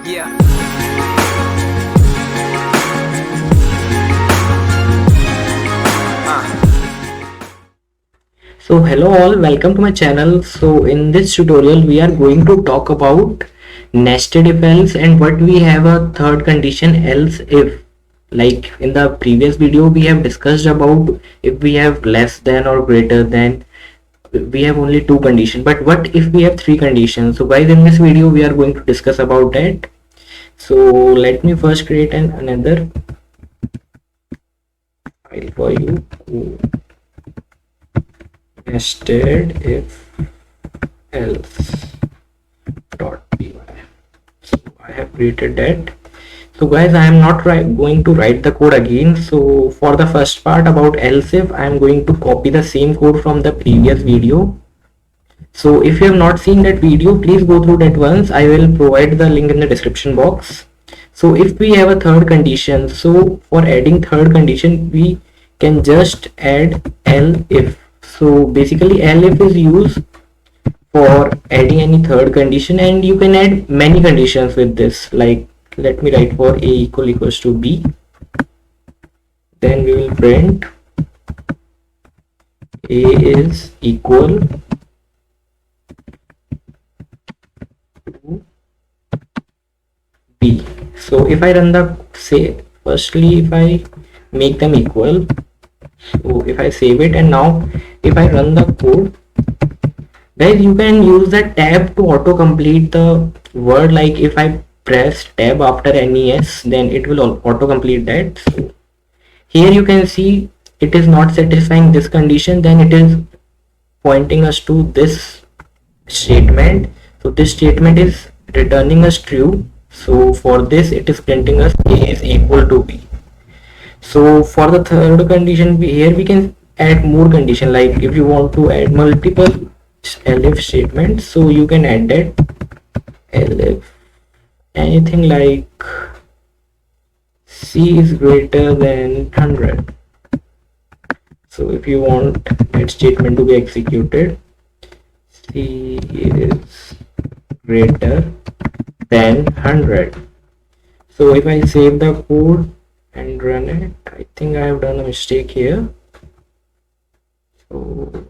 Yeah. So hello all, welcome to my channel. So in this tutorial we are going to talk about nested if else and what we have a third condition else if. Like in the previous video we have discussed about if we have less than or greater than, we have only two conditions, but what if we have three conditions? So guys, in this video we are going to discuss about that. So let me first create another file for you. Nested if else .py. So I have created that. So guys, I am not going to write the code again. So for the first part about else if, I am going to copy the same code from the previous video. So if you have not seen that video, please go through that once. I will provide the link in the description box. So if we have a third condition, so for adding third condition we can just add elif. So basically elif is used for adding any third condition, and you can add many conditions with this. Like let me write for a equals to b, then we will print a is equal to b. So if I run the, say firstly if I make them equal, so if I save it and now if I run the code, guys, you can use the tab to auto complete the word. Like if I press tab after NES, then it will auto complete that. So here you can see it is not satisfying this condition, then it is pointing us to this statement. So this statement is returning us true. So for this it is printing us a is equal to b. So for the third condition, here we can add more condition. Like if you want to add multiple elif statements, so you can add that elif anything like c is greater than 100. So if you want that statement to be executed, c is greater than 100. So if I save the code and run it, I think I have done a mistake here. So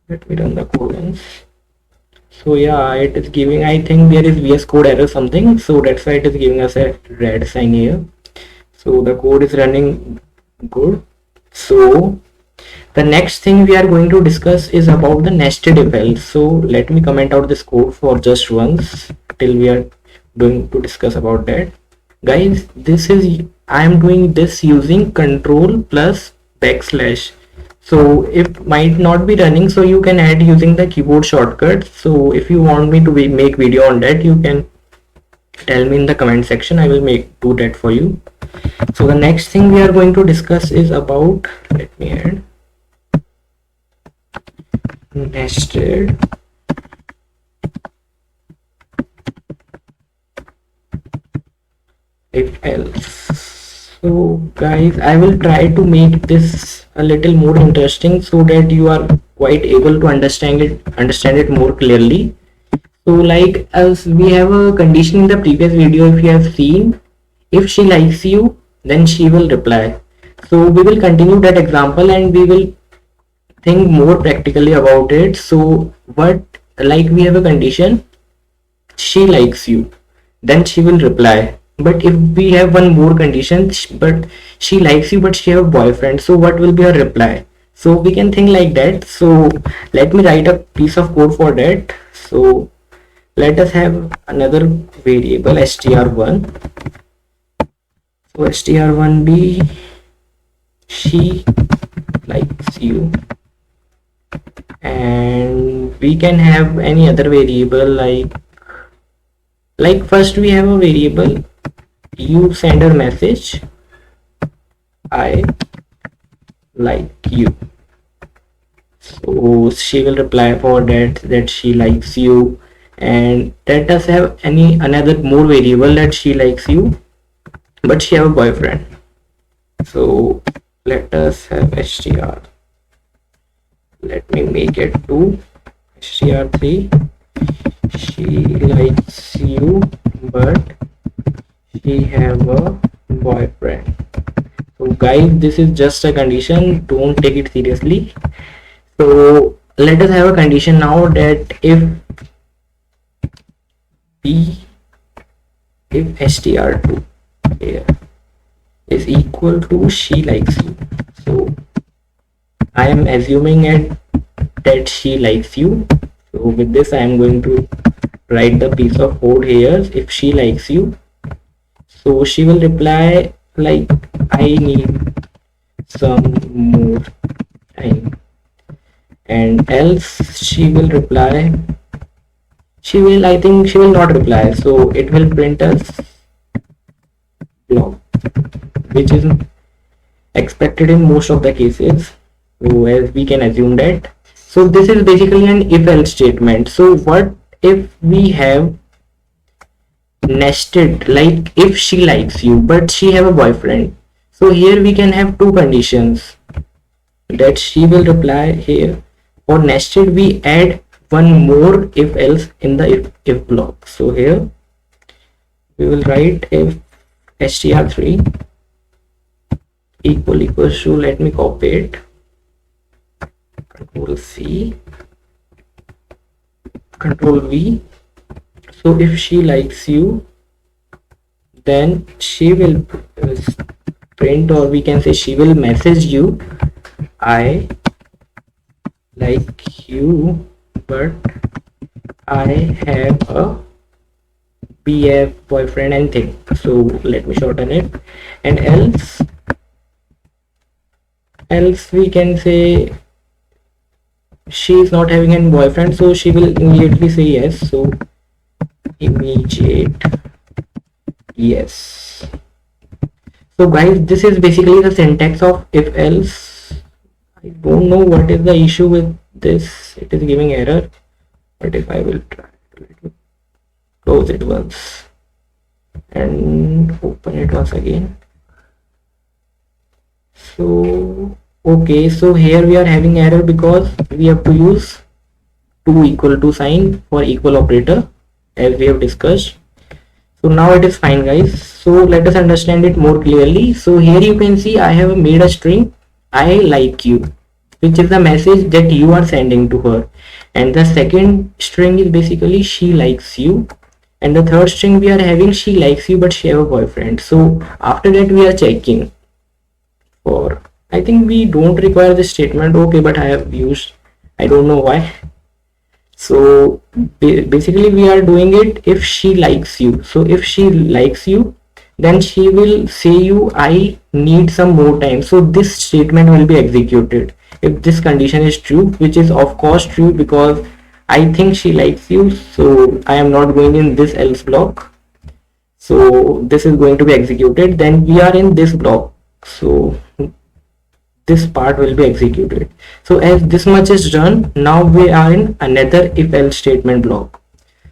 let me run the code once. So yeah, it is giving, I think there is VS Code error something, so that's why it is giving us a red sign here. So the code is running good. So the next thing we are going to discuss is about the nested if else. So let me comment out this code for just once till we are going to discuss about that. Guys, this is, I am doing this using control plus backslash. So it might not be running, so you can add using the keyboard shortcut. So if you want me to make video on that, you can tell me in the comment section. I will do that for you. So the next thing we are going to discuss is about, let me add nested if else. So guys, I will try to make this a little more interesting so that you are quite able to understand it more clearly. So like as we have a condition in the previous video, if you have seen, if she likes you then she will reply. So we will continue that example and we will think more practically about it. So what, like we have a condition, she likes you, then she will reply. But if we have one more condition, but she likes you but she have a boyfriend, so what will be her reply? So we can think like that. So let me write a piece of code for that. So let us have another variable str1. So str1 be she likes you, and we can have any other variable like first we have a variable you send her message I like you. So she will reply for that she likes you, and let us have another more variable that she likes you but she have a boyfriend. So let us have str, let me make it to str3, she likes you but he have a boyfriend. So guys, this is just a condition, don't take it seriously. So let us have a condition now that if str2 here is equal to she likes you. So I am assuming that she likes you. So with this I am going to write the piece of code here. If she likes you, so she will reply like, I need some more time, and else she will reply, I think she will not reply, so it will print us block, which is expected in most of the cases. So as we can assume that. So this is basically an if else statement. So what if we have nested, like if she likes you but she have a boyfriend? So here we can have two conditions that she will reply here. For nested we add one more if else in the if block. So here we will write if str3 equals to, let me copy it, Control C, Control V. So if she likes you, then she will print, or we can say she will message you, I like you but I have a BF, boyfriend and thing. So let me shorten it. And else we can say she is not having any boyfriend, so she will immediately say yes. So immediate yes. So guys, this is basically the syntax of if else. I don't know what is the issue with this, it is giving error, but if I will try to close it once and open it once again. So okay, so here we are having error because we have to use two equal to sign for equal operator, as we have discussed. So now it is fine guys. So let us understand it more clearly. So here you can see I have made a string I like you, which is the message that you are sending to her, and the second string is basically she likes you, and the third string we are having she likes you but she have a boyfriend. So after that we are checking for, I think we don't require this statement, okay, but I have used, I don't know why. So basically we are doing it if she likes you. So if she likes you, then she will say you, I need some more time. So this statement will be executed if this condition is true, which is of course true because I think she likes you. So I am not going in this else block. So this is going to be executed. Then we are in this block. So this part will be executed. So as this much is done, now we are in another if else statement block.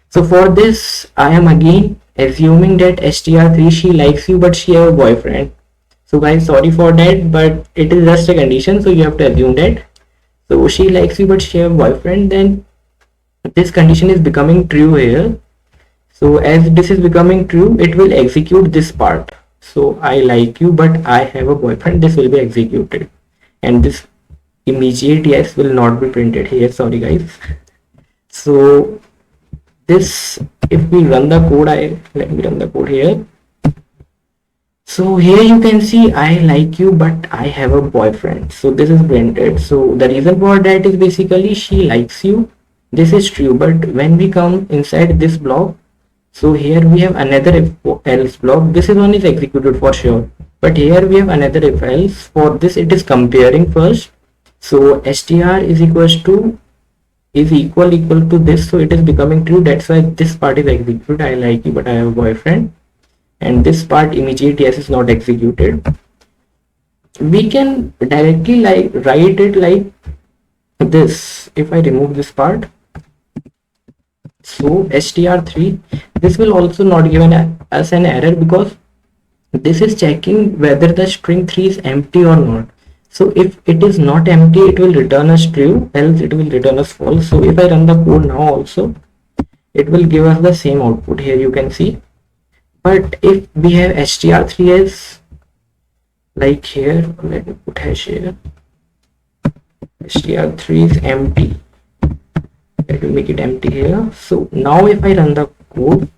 So for this I am again assuming that str3 she likes you but she have a boyfriend. So guys, sorry for that, but it is just a condition, so you have to assume that. So she likes you but she have a boyfriend, then this condition is becoming true here. So as this is becoming true, it will execute this part. So I like you but I have a boyfriend, this will be executed, and this immediate yes will not be printed here, sorry guys. So this, if we run the code, let me run the code here. So here you can see I like you but I have a boyfriend, so this is printed. So the reason for that is basically she likes you, this is true, but when we come inside this block, so here we have another if else block, this is one is executed for sure, but here we have another if else. For this it is comparing first. So str is equals to is equal to this, so it is becoming true, that's why this part is executed, I like you but I have a boyfriend, and this part immediate yes is not executed. We can directly like write it like this. If I remove this part, so str3, this will also not give us an error because this is checking whether the string 3 is empty or not. So if it is not empty, it will return us true, else it will return us false. So if I run the code now also, it will give us the same output. Here you can see But if we have str3 as like here, let me put hash here, str3 is empty. Let me make it empty here. So now if I run the code,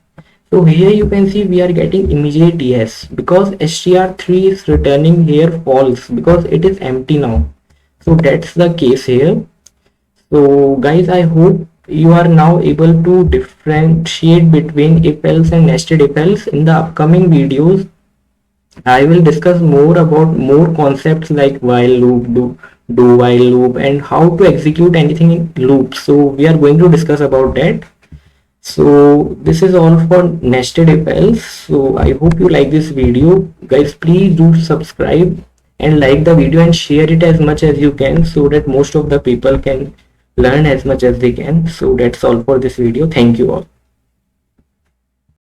so here you can see we are getting immediate yes, because str3 is returning here false because it is empty now. So that's the case here. So guys, I hope you are now able to differentiate between if else and nested if else. In the upcoming videos, I will discuss more about more concepts like while loop, do while loop, and how to execute anything in loop. So we are going to discuss about that. So this is all for nested if else. So I hope you like this video. Guys, please do subscribe and like the video and share it as much as you can, so that most of the people can learn as much as they can. So that's all for this video. Thank you all.